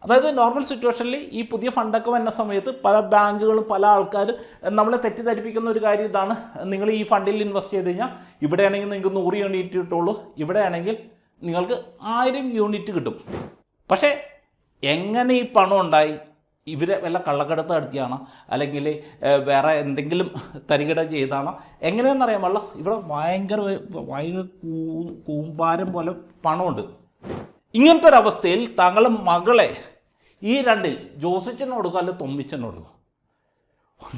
അതായത് നോർമൽ സിറ്റുവേഷനിൽ ഈ പുതിയ ഫണ്ടൊക്കെ വരുന്ന സമയത്ത് പല ബാങ്കുകളും പല ആൾക്കാരും നമ്മളെ തെറ്റിദ്ധരിപ്പിക്കുന്ന ഒരു കാര്യം ഇതാണ്, നിങ്ങൾ ഈ ഫണ്ടിൽ ഇൻവെസ്റ്റ് ചെയ്ത് കഴിഞ്ഞാൽ ഇവിടെയാണെങ്കിൽ നിങ്ങൾക്ക് 100 യൂണിറ്റ് കിട്ടുള്ളൂ, ഇവിടെയാണെങ്കിൽ നിങ്ങൾക്ക് 1000 യൂണിറ്റ് കിട്ടും. പക്ഷേ എങ്ങനെ ഈ പണം ഉണ്ടായി? ഇവരെ വല്ല കള്ളക്കടത്ത് നടത്തിയാണോ അല്ലെങ്കിൽ വേറെ എന്തെങ്കിലും തരികിട ചെയ്താണോ എങ്ങനെയെന്നറിയാൻ പാടില്ല. ഇവിടെ ഭയങ്കര കൂമ്പാരം പോലെ പണമുണ്ട്. ഇങ്ങനത്തെ ഒരവസ്ഥയിൽ താങ്കളുടെ മകളെ ഈ രണ്ടിൽ ജോസിച്ചന് കൊടുക്കുക അല്ലെങ്കിൽ തൊമ്മിച്ചന് കൊടുക്കുക.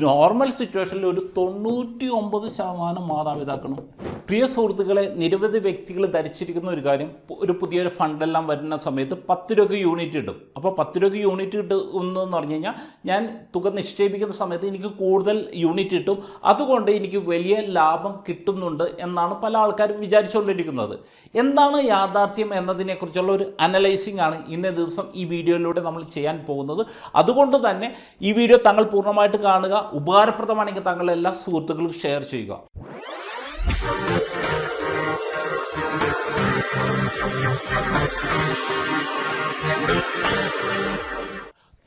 നോർമൽ സിറ്റുവേഷനിൽ ഒരു 99% മാതാപിതാക്കളും പ്രിയ സുഹൃത്തുക്കളെ, നിരവധി വ്യക്തികൾ ധരിച്ചിരിക്കുന്ന ഒരു കാര്യം, ഒരു പുതിയൊരു ഫണ്ടെല്ലാം വരുന്ന സമയത്ത് 10 രൂപ യൂണിറ്റ് കിട്ടും. അപ്പോൾ 10 രൂപ യൂണിറ്റ് കിട്ടുമെന്ന് പറഞ്ഞു കഴിഞ്ഞാൽ ഞാൻ തുക നിക്ഷേപിക്കുന്ന സമയത്ത് എനിക്ക് കൂടുതൽ യൂണിറ്റ് കിട്ടും, അതുകൊണ്ട് എനിക്ക് വലിയ ലാഭം കിട്ടുന്നുണ്ട് എന്നാണ് പല ആൾക്കാരും വിചാരിച്ചുകൊണ്ടിരിക്കുന്നത്. എന്താണ് യാഥാർത്ഥ്യം എന്നതിനെക്കുറിച്ചുള്ള ഒരു അനലൈസിംഗ് ആണ് ഇന്നേ ദിവസം ഈ വീഡിയോയിലൂടെ നമ്മൾ ചെയ്യാൻ പോകുന്നത്. അതുകൊണ്ട് തന്നെ ഈ വീഡിയോ താങ്കൾ പൂർണ്ണമായിട്ട് കാണുക. ഉപകാരപ്രദമാണെങ്കിൽ താങ്കളുടെ എല്ലാ സുഹൃത്തുക്കൾക്കും ഷെയർ ചെയ്യുക.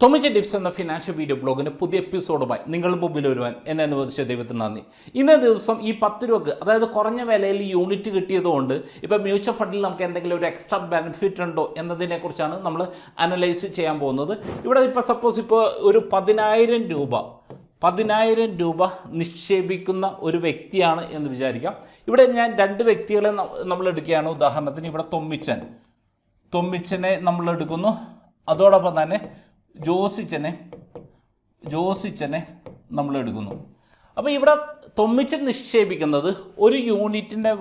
തൊമ്മിച്ച ടിപ്സ് എന്ന ഫിനാൻഷ്യൽ വീഡിയോ ബ്ലോഗിൻ്റെ പുതിയ എപ്പിസോഡുമായി നിങ്ങളുടെ മുമ്പിൽ വരുവാൻ എന്നെ അനുവദിച്ച ദൈവത്തിന് നന്ദി. ഇന്നേ ദിവസം ഈ 10 രൂപക്ക്, അതായത് കുറഞ്ഞ വിലയിൽ യൂണിറ്റ് കിട്ടിയതുകൊണ്ട് ഇപ്പോൾ മ്യൂച്വൽ ഫണ്ടിൽ നമുക്ക് എന്തെങ്കിലും ഒരു എക്സ്ട്രാ ബെനിഫിറ്റ് ഉണ്ടോ എന്നതിനെക്കുറിച്ചാണ് നമ്മൾ അനലൈസ് ചെയ്യാൻ പോകുന്നത്. ഇവിടെ ഇപ്പോൾ സപ്പോസ് ഇപ്പോൾ ഒരു 10,000 രൂപ നിക്ഷേപിക്കുന്ന ഒരു വ്യക്തിയാണ് എന്ന് വിചാരിക്കാം. ഇവിടെ ഞാൻ 2 വ്യക്തികളെ നമ്മൾ എടുക്കുകയാണ്. ഉദാഹരണത്തിന് ഇവിടെ തൊമ്മിച്ചനെ നമ്മൾ എടുക്കുന്നു, അതോടൊപ്പം തന്നെ ജോസിച്ചനെ നമ്മൾ എടുക്കുന്നു. അപ്പോൾ ഇവിടെ തൊമ്മിച്ചൻ നിക്ഷേപിക്കുന്നത് ഒരു യൂണിറ്റിൻ്റെ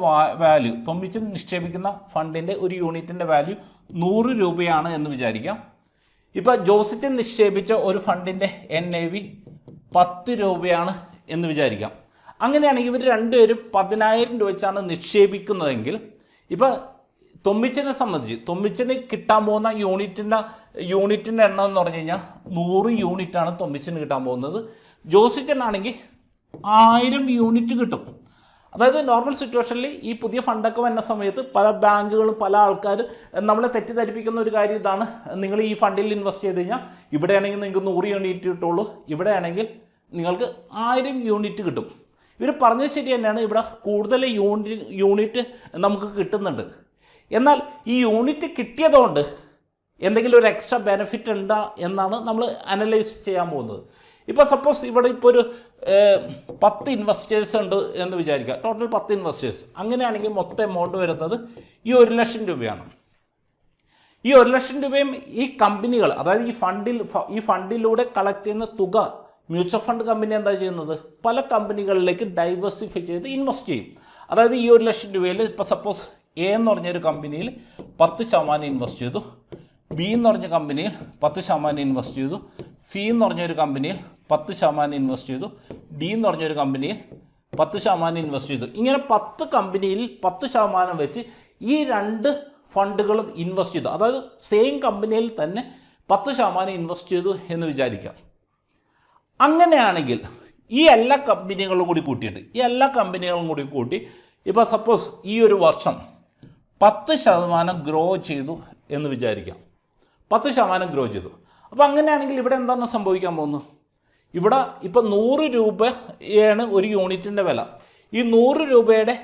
വാല്യൂ, തൊമ്മിച്ചൻ നിക്ഷേപിക്കുന്ന ഫണ്ടിൻ്റെ ഒരു യൂണിറ്റിൻ്റെ വാല്യൂ 100 രൂപയാണ് എന്ന് വിചാരിക്കാം. ഇപ്പോൾ ജോസിച്ചൻ നിക്ഷേപിച്ച ഒരു ഫണ്ടിൻ്റെ NAV 10 രൂപയാണ് എന്ന് വിചാരിക്കാം. അങ്ങനെയാണെങ്കിൽ ഇവർ രണ്ടുപേരും 10,000 രൂപ വെച്ചാണ് നിക്ഷേപിക്കുന്നതെങ്കിൽ, ഇപ്പോൾ തൊമ്മിച്ചനെ സംബന്ധിച്ച് തൊമ്മിച്ചന് കിട്ടാൻ പോകുന്ന യൂണിറ്റിൻ്റെ എണ്ണം എന്ന് പറഞ്ഞു കഴിഞ്ഞാൽ 100 യൂണിറ്റാണ് തൊമ്മിച്ചന് കിട്ടാൻ പോകുന്നത്. ജോസിച്ചനാണെങ്കിൽ 1000 യൂണിറ്റ് കിട്ടും. അതായത് നോർമൽ സിറ്റുവേഷനിൽ ഈ പുതിയ ഫണ്ടൊക്കെ വരുന്ന സമയത്ത് പല ബാങ്കുകളും പല ആൾക്കാരും നമ്മളെ തെറ്റിദ്ധരിപ്പിക്കുന്ന ഒരു കാര്യം ഇതാണ്, നിങ്ങൾ ഈ ഫണ്ടിൽ ഇൻവെസ്റ്റ് ചെയ്ത് കഴിഞ്ഞാൽ ഇവിടെയാണെങ്കിൽ നിങ്ങൾക്ക് 100 യൂണിറ്റ് കിട്ടുള്ളൂ, ഇവിടെയാണെങ്കിൽ നിങ്ങൾക്ക് 1000 യൂണിറ്റ് കിട്ടും. ഇവർ പറഞ്ഞത് ശരി തന്നെയാണ്, ഇവിടെ കൂടുതൽ യൂണിറ്റ് നമുക്ക് കിട്ടുന്നുണ്ട്. എന്നാൽ ഈ യൂണിറ്റ് കിട്ടിയതുകൊണ്ട് എന്തെങ്കിലും ഒരു എക്സ്ട്രാ ബെനിഫിറ്റ് ഉണ്ടോ എന്നാണ് നമ്മൾ അനലൈസ് ചെയ്യാൻ പോകുന്നത്. ഇപ്പോൾ സപ്പോസ് ഇവിടെ ഇപ്പോൾ ഒരു 10 ഇൻവെസ്റ്റേഴ്സ് ഉണ്ട് എന്ന് വിചാരിക്കുക, ടോട്ടൽ 10 ഇൻവെസ്റ്റേഴ്സ്. അങ്ങനെയാണെങ്കിൽ മൊത്തം എമൗണ്ട് വരുന്നത് ഈ 1,00,000 രൂപയാണ്. ഈ 1,00,000 രൂപയും ഈ കമ്പനികൾ, അതായത് ഈ ഫണ്ടിലൂടെ കളക്ട് ചെയ്യുന്ന തുക മ്യൂച്വൽ ഫണ്ട് കമ്പനി എന്താ ചെയ്യുന്നത്, പല കമ്പനികളിലേക്ക് ഡൈവേഴ്സിഫൈ ചെയ്ത് ഇൻവെസ്റ്റ് ചെയ്യും. അതായത് ഈ 1,00,000 രൂപയിൽ ഇപ്പോൾ സപ്പോസ് A എന്ന് പറഞ്ഞൊരു കമ്പനിയിൽ 10% ഇൻവെസ്റ്റ് ചെയ്തു, B എന്ന് പറഞ്ഞ കമ്പനിയിൽ 10% ഇൻവെസ്റ്റ് ചെയ്തു, C എന്ന് പറഞ്ഞൊരു കമ്പനിയിൽ 10% ഇൻവെസ്റ്റ് ചെയ്തു, D എന്ന് പറഞ്ഞൊരു കമ്പനിയിൽ 10% ഇൻവെസ്റ്റ് ചെയ്തു. ഇങ്ങനെ 10 കമ്പനിയിൽ 10% വെച്ച് ഈ 2 ഫണ്ടുകളും ഇൻവെസ്റ്റ് ചെയ്തു. അതായത് സെയിം കമ്പനിയിൽ തന്നെ 10% ഇൻവെസ്റ്റ് ചെയ്തു എന്ന് വിചാരിക്കാം. അങ്ങനെയാണെങ്കിൽ ഈ എല്ലാ കമ്പനികളും കൂടി കൂട്ടി ഇപ്പോൾ സപ്പോസ് ഈ ഒരു വർഷം 10% ഗ്രോ ചെയ്തു എന്ന് വിചാരിക്കാം. 10% ഗ്രോ ചെയ്തു. അപ്പോൾ അങ്ങനെയാണെങ്കിൽ ഇവിടെ എന്താണ് സംഭവിക്കാൻ പോകുന്നത്? ഇവിടെ ഇപ്പോൾ 100 രൂപയാണ് ഒരു യൂണിറ്റിൻ്റെ വില. ഈ 100 രൂപയുടെ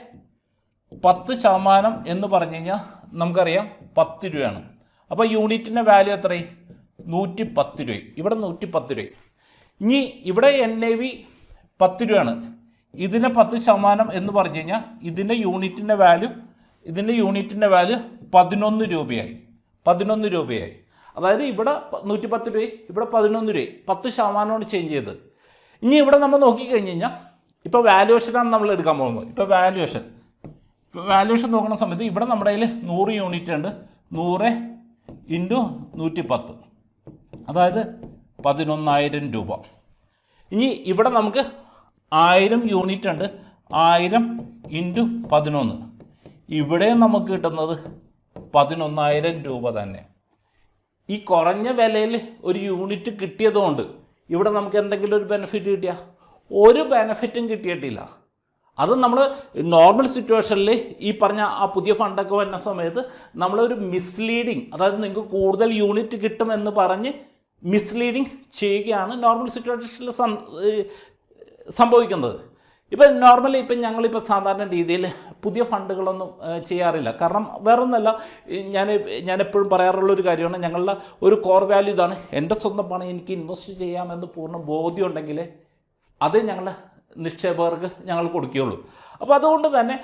10% എന്ന് പറഞ്ഞു കഴിഞ്ഞാൽ നമുക്കറിയാം 10 രൂപയാണ്. അപ്പോൾ യൂണിറ്റിൻ്റെ വാല്യൂ എത്രയായി? 110 രൂപ. ഇവിടെ 110 രൂപ. ഇനി ഇവിടെ NAV 10 രൂപയാണ്. ഇതിന് 10% എന്ന് പറഞ്ഞു കഴിഞ്ഞാൽ ഇതിൻ്റെ യൂണിറ്റിൻ്റെ വാല്യൂ 11 രൂപയായി. അതായത് ഇവിടെ 110 രൂപയായി, ഇവിടെ 11 രൂപയായി. 10% ചേഞ്ച് ചെയ്ത്. ഇനി ഇവിടെ നമ്മൾ നോക്കിക്കഴിഞ്ഞ് കഴിഞ്ഞാൽ ഇപ്പോൾ വാല്യുവേഷനാണ് നമ്മൾ എടുക്കാൻ പോകുന്നത്. ഇപ്പോൾ വാല്യുവേഷൻ നോക്കുന്ന സമയത്ത് ഇവിടെ നമ്മുടെ കയ്യിൽ 100 യൂണിറ്റ് ഉണ്ട്. 100 × 110, അതായത് 11,000 രൂപ. ഇനി ഇവിടെ നമുക്ക് 1000 യൂണിറ്റ് ഉണ്ട്. 1000 × 11, ഇവിടെ നമുക്ക് കിട്ടുന്നത് 11,000 രൂപ തന്നെ. ഈ കുറഞ്ഞ വിലയിൽ ഒരു യൂണിറ്റ് കിട്ടിയതുകൊണ്ട് ഇവിടെ നമുക്ക് എന്തെങ്കിലും ഒരു ബെനിഫിറ്റ് കിട്ടിയ? ഒരു ബെനിഫിറ്റും കിട്ടിയിട്ടില്ല. അത് നമ്മൾ നോർമൽ സിറ്റുവേഷനിൽ ഈ പറഞ്ഞ ആ പുതിയ ഫണ്ടൊക്കെ വരുന്ന സമയത്ത് നമ്മളൊരു മിസ്ലീഡിങ്, അതായത് നിങ്ങൾക്ക് കൂടുതൽ യൂണിറ്റ് കിട്ടുമെന്ന് പറഞ്ഞ് മിസ്ലീഡിങ് ചെയ്യുകയാണ് നോർമൽ സിറ്റുവേഷനിൽ സംഭവിക്കുന്നത്. ഇപ്പം നോർമലി ഇപ്പം ഞങ്ങളിപ്പോൾ സാധാരണ രീതിയിൽ പുതിയ ഫണ്ടുകളൊന്നും ചെയ്യാറില്ല. കാരണം വേറൊന്നല്ല, ഞാൻ എപ്പോഴും പറയാറുള്ളൊരു കാര്യമാണ്, ഞങ്ങളുടെ ഒരു കോർ വാല്യൂ ഇതാണ്, എൻ്റെ സ്വന്തം പണം എനിക്ക് ഇൻവെസ്റ്റ് ചെയ്യാമെന്ന് പൂർണ്ണ ബോധ്യം ഉണ്ടെങ്കിൽ അത് ഞങ്ങൾ നിക്ഷേപകർക്ക് ഞങ്ങൾ കൊടുക്കുകയുള്ളൂ. അപ്പോൾ അതുകൊണ്ട് തന്നെ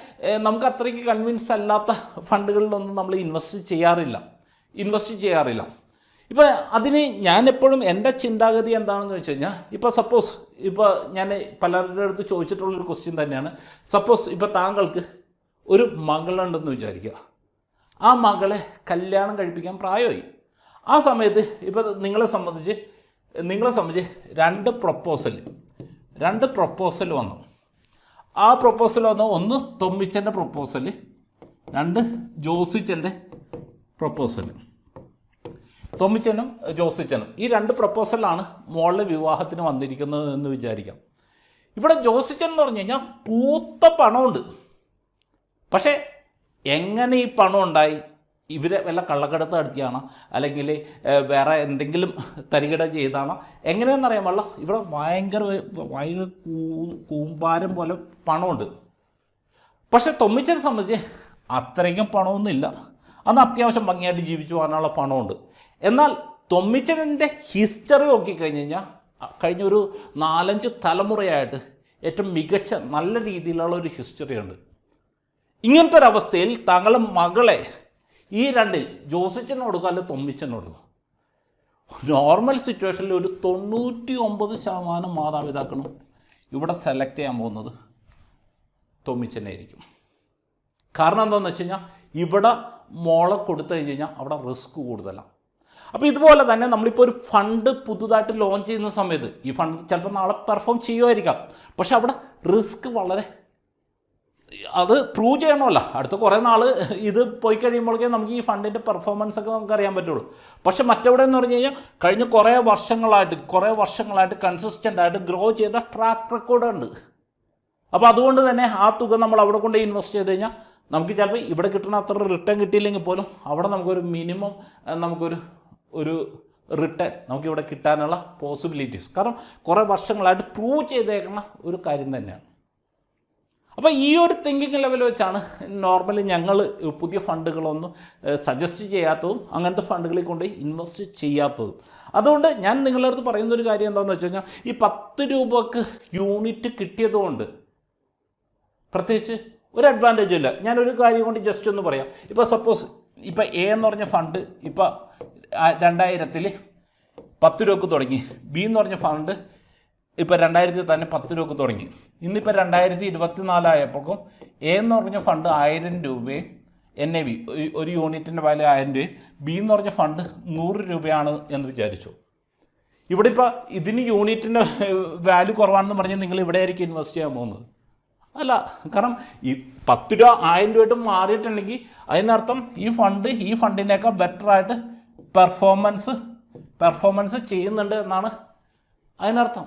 നമുക്ക് അത്രയ്ക്ക് കൺവിൻസ് അല്ലാത്ത ഫണ്ടുകളിലൊന്നും നമ്മൾ ഇൻവെസ്റ്റ് ചെയ്യാറില്ല. ഇപ്പോൾ അതിന് ഞാൻ എപ്പോഴും എൻ്റെ ചിന്താഗതി എന്താണെന്ന് വെച്ച് കഴിഞ്ഞാൽ, ഇപ്പോൾ സപ്പോസ് ഇപ്പോൾ ഞാൻ പലരുടെ അടുത്ത് ചോദിച്ചിട്ടുള്ളൊരു ക്വസ്റ്റ്യൻ തന്നെയാണ്. സപ്പോസ് ഇപ്പോൾ താങ്കൾക്ക് ഒരു മകളുണ്ടെന്ന് വിചാരിക്കുക, ആ മകളെ കല്യാണം കഴിപ്പിക്കാൻ പ്രായമായി. ആ സമയത്ത് ഇപ്പോൾ നിങ്ങളെ സംബന്ധിച്ച് രണ്ട് പ്രൊപ്പോസൽ വന്നു. ആ പ്രൊപ്പോസൽ വന്നു, ഒന്ന് തൊമ്മിച്ചൻ്റെ പ്രൊപ്പോസൽ, രണ്ട് ജോസിച്ചൻ്റെ പ്രൊപ്പോസൽ. തൊമ്മിച്ചനും ജോസിച്ചനും ഈ രണ്ട് പ്രൊപ്പോസലാണ് മോളുടെ വിവാഹത്തിന് വന്നിരിക്കുന്നത് എന്ന് വിചാരിക്കാം. ഇവിടെ ജോസിച്ചൻ എന്ന് പറഞ്ഞു കഴിഞ്ഞാൽ പൂത്ത പണമുണ്ട്. പക്ഷേ എങ്ങനെ ഈ പണം ഉണ്ടായി? ഇവരെ വല്ല കള്ളക്കടത്ത് നടത്തിയാണോ, അല്ലെങ്കിൽ വേറെ എന്തെങ്കിലും തരികിട ചെയ്താണോ, എങ്ങനെയെന്നറിയാൻ പാടില്ല. ഇവിടെ ഭയങ്കര കൂമ്പാരം പോലെ പണമുണ്ട്. പക്ഷെ തൊമ്മിച്ചനെ സംബന്ധിച്ച് അത്രയ്ക്കും പണമൊന്നുമില്ല. അന്ന് അത്യാവശ്യം ഭംഗിയായിട്ട് ജീവിച്ചു പോകാനുള്ള പണമുണ്ട്. എന്നാൽ തൊമ്മിച്ചൻ്റെ ഹിസ്റ്ററി നോക്കിക്കഴിഞ്ഞ് കഴിഞ്ഞാൽ കഴിഞ്ഞൊരു 4-5 തലമുറയായിട്ട് ഏറ്റവും മികച്ച നല്ല രീതിയിലുള്ള ഒരു ഹിസ്റ്ററി ഉണ്ട്. ഇങ്ങനത്തെ ഒരവസ്ഥയിൽ താങ്കളുടെ മകളെ ഈ രണ്ടിൽ ജോസിച്ചന് കൊടുക്കുക അല്ലെങ്കിൽ തൊമ്മിച്ചന് കൊടുക്കുക, നോർമൽ സിറ്റുവേഷനിൽ ഒരു 99% മാതാപിതാക്കളും ഇവിടെ സെലക്ട് ചെയ്യാൻ പോകുന്നത് തൊമ്മിച്ചനെ ആയിരിക്കും. കാരണം എന്താണെന്ന് വെച്ച് കഴിഞ്ഞാൽ ഇവിടെ മോളെ കൊടുത്തു കഴിഞ്ഞ് കഴിഞ്ഞാൽ അവിടെ റിസ്ക് കൂടുതലാണ്. അപ്പോൾ ഇതുപോലെ തന്നെ നമ്മളിപ്പോൾ ഒരു ഫണ്ട് പുതുതായിട്ട് ലോഞ്ച് ചെയ്യുന്ന സമയത്ത് ഈ ഫണ്ട് ചിലപ്പോൾ നാളെ പെർഫോം ചെയ്യുമായിരിക്കാം, പക്ഷെ അവിടെ റിസ്ക് വളരെ, അത് പ്രൂവ് ചെയ്യണമല്ലോ. അടുത്ത കുറേ നാൾ ഇത് പോയി കഴിയുമ്പോഴേക്കും നമുക്ക് ഈ ഫണ്ടിൻ്റെ പെർഫോമൻസ് ഒക്കെ നമുക്ക് അറിയാൻ പറ്റുള്ളൂ. പക്ഷെ മറ്റെവിടെ എന്ന് പറഞ്ഞു കഴിഞ്ഞാൽ കഴിഞ്ഞ കുറേ വർഷങ്ങളായിട്ട് കൺസിസ്റ്റൻ്റ് ആയിട്ട് ഗ്രോ ചെയ്ത ട്രാക്ക് റെക്കോർഡ് ഉണ്ട്. അപ്പോൾ അതുകൊണ്ട് തന്നെ ആ തുക നമ്മൾ അവിടെ കൊണ്ട് ഇൻവെസ്റ്റ് ചെയ്ത് കഴിഞ്ഞാൽ നമുക്ക് ചിലപ്പോൾ ഇവിടെ കിട്ടുന്ന അത്ര റിട്ടേൺ കിട്ടിയില്ലെങ്കിൽ പോലും അവിടെ നമുക്കൊരു മിനിമം ഒരു റിട്ടേൺ നമുക്കിവിടെ കിട്ടാനുള്ള പോസിബിലിറ്റീസ്, കാരണം കുറേ വർഷങ്ങളായിട്ട് പ്രൂവ് ചെയ്തേക്കുന്ന ഒരു കാര്യം തന്നെയാണ്. അപ്പോൾ ഈ ഒരു തിങ്കിങ് ലെവൽ വെച്ചാണ് നോർമലി ഞങ്ങൾ പുതിയ ഫണ്ടുകളൊന്നും സജസ്റ്റ് ചെയ്യാത്തതും അങ്ങനത്തെ ഫണ്ടുകളിൽ കൊണ്ട് ഇൻവെസ്റ്റ് ചെയ്യാത്തതും. അതുകൊണ്ട് ഞാൻ നിങ്ങളുടെ അടുത്ത് പറയുന്നൊരു കാര്യം എന്താണെന്ന് വെച്ച് കഴിഞ്ഞാൽ, ഈ 10 രൂപക്ക് യൂണിറ്റ് കിട്ടിയതുകൊണ്ട് പ്രത്യേകിച്ച് ഒരു അഡ്വാൻറ്റേജും ഇല്ല. ഞാനൊരു കാര്യം കൊണ്ട് ജസ്റ്റ് ഒന്ന് പറയാം. ഇപ്പോൾ സപ്പോസ് ഇപ്പോൾ എ എന്ന് പറഞ്ഞ ഫണ്ട് ഇപ്പോൾ 2000 10 രൂപക്ക് തുടങ്ങി, ബി എന്ന് പറഞ്ഞ ഫണ്ട് ഇപ്പോൾ 2000 തന്നെ 10 രൂപക്ക് തുടങ്ങി. ഇന്നിപ്പോൾ 2024 ആയപ്പോഴേക്കും എ എന്ന് പറഞ്ഞ ഫണ്ട് 1000 രൂപയും NAV ഒരു യൂണിറ്റിൻ്റെ വാല്യൂ 1000 രൂപയും, ബി എന്ന് പറഞ്ഞ ഫണ്ട് 100 രൂപയാണ് എന്ന് വിചാരിച്ചു. ഇവിടെ ഇപ്പോൾ ഇതിന് യൂണിറ്റിൻ്റെ വാല്യൂ കുറവാണെന്ന് പറഞ്ഞ് നിങ്ങൾ ഇവിടെ ആയിരിക്കും ഇൻവെസ്റ്റ് ചെയ്യാൻ പോകുന്നത്? അല്ല. കാരണം ഈ 10 രൂപ 1000 രൂപയായിട്ട് മാറിയിട്ടുണ്ടെങ്കിൽ അതിനർത്ഥം ഈ ഫണ്ടിനേക്കാൾ ബെറ്ററായിട്ട് പെർഫോമൻസ് ചെയ്യുന്നുണ്ട് എന്നാണ് അതിനർത്ഥം.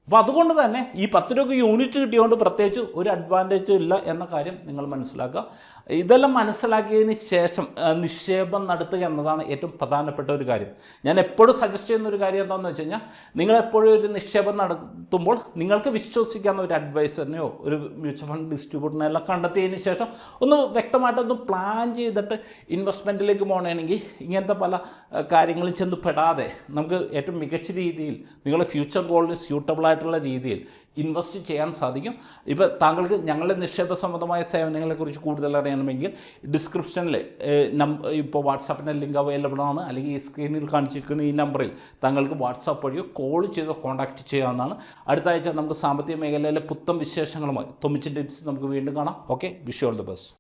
അപ്പോൾ അതുകൊണ്ട് തന്നെ ഈ 10 രൂപ യൂണിറ്റ് കിട്ടിയതുകൊണ്ട് പ്രത്യേകിച്ച് ഒരു അഡ്വാൻറ്റേജും ഇല്ല എന്ന കാര്യം നിങ്ങൾ മനസ്സിലാക്കുക. ഇതെല്ലാം മനസ്സിലാക്കിയതിന് ശേഷം നിക്ഷേപം നടത്തുക എന്നതാണ് ഏറ്റവും പ്രധാനപ്പെട്ട ഒരു കാര്യം. ഞാൻ എപ്പോഴും സജസ്റ്റ് ചെയ്യുന്ന ഒരു കാര്യം എന്താണെന്ന് വെച്ച് കഴിഞ്ഞാൽ, നിങ്ങളെപ്പോഴും ഒരു നിക്ഷേപം നടത്തുമ്പോൾ നിങ്ങൾക്ക് വിശ്വസിക്കാവുന്ന ഒരു അഡ്വൈസറിനെയോ ഒരു മ്യൂച്വൽ ഫണ്ട് ഡിസ്ട്രിബ്യൂട്ടറിനെ എല്ലാം കണ്ടെത്തിയതിന് ശേഷം ഒന്ന് വ്യക്തമായിട്ടൊന്ന് പ്ലാൻ ചെയ്തിട്ട് ഇൻവെസ്റ്റ്മെൻറ്റിലേക്ക് പോകണമെങ്കിൽ ഇങ്ങനത്തെ പല കാര്യങ്ങളിൽ ചെന്ന് പെടാതെ നമുക്ക് ഏറ്റവും മികച്ച രീതിയിൽ നിങ്ങളുടെ ഫ്യൂച്ചർ ഗോളിന് സ്യൂട്ടബിൾ ആയിട്ടുള്ള രീതിയിൽ ഇൻവെസ്റ്റ് ചെയ്യാൻ സാധിക്കും. ഇപ്പോൾ താങ്കൾക്ക് ഞങ്ങളുടെ നിക്ഷേപ സംബന്ധമായ സേവനങ്ങളെക്കുറിച്ച് കൂടുതൽ അറിയണമെങ്കിൽ ഡിസ്ക്രിപ്ഷനിൽ ഇപ്പോൾ വാട്സാപ്പിൻ്റെ ലിങ്ക് അവൈലബിൾ ആണ്, അല്ലെങ്കിൽ ഈ സ്ക്രീനിൽ കാണിച്ചിരിക്കുന്ന ഈ നമ്പറിൽ താങ്കൾക്ക് വാട്സാപ്പ് വഴിയോ കോൾ ചെയ്തോ കോൺടാക്റ്റ് ചെയ്യാവുന്നതാണ്. അടുത്ത ആഴ്ച നമുക്ക് സാമ്പത്തിക മേഖലയിലെ പുത്തൻ വിശേഷങ്ങളുമായി തൊമ്മിച്ചിൻ്റെ ടിപ്സ് നമുക്ക് വീണ്ടും കാണാം. Okay, wish you all the best.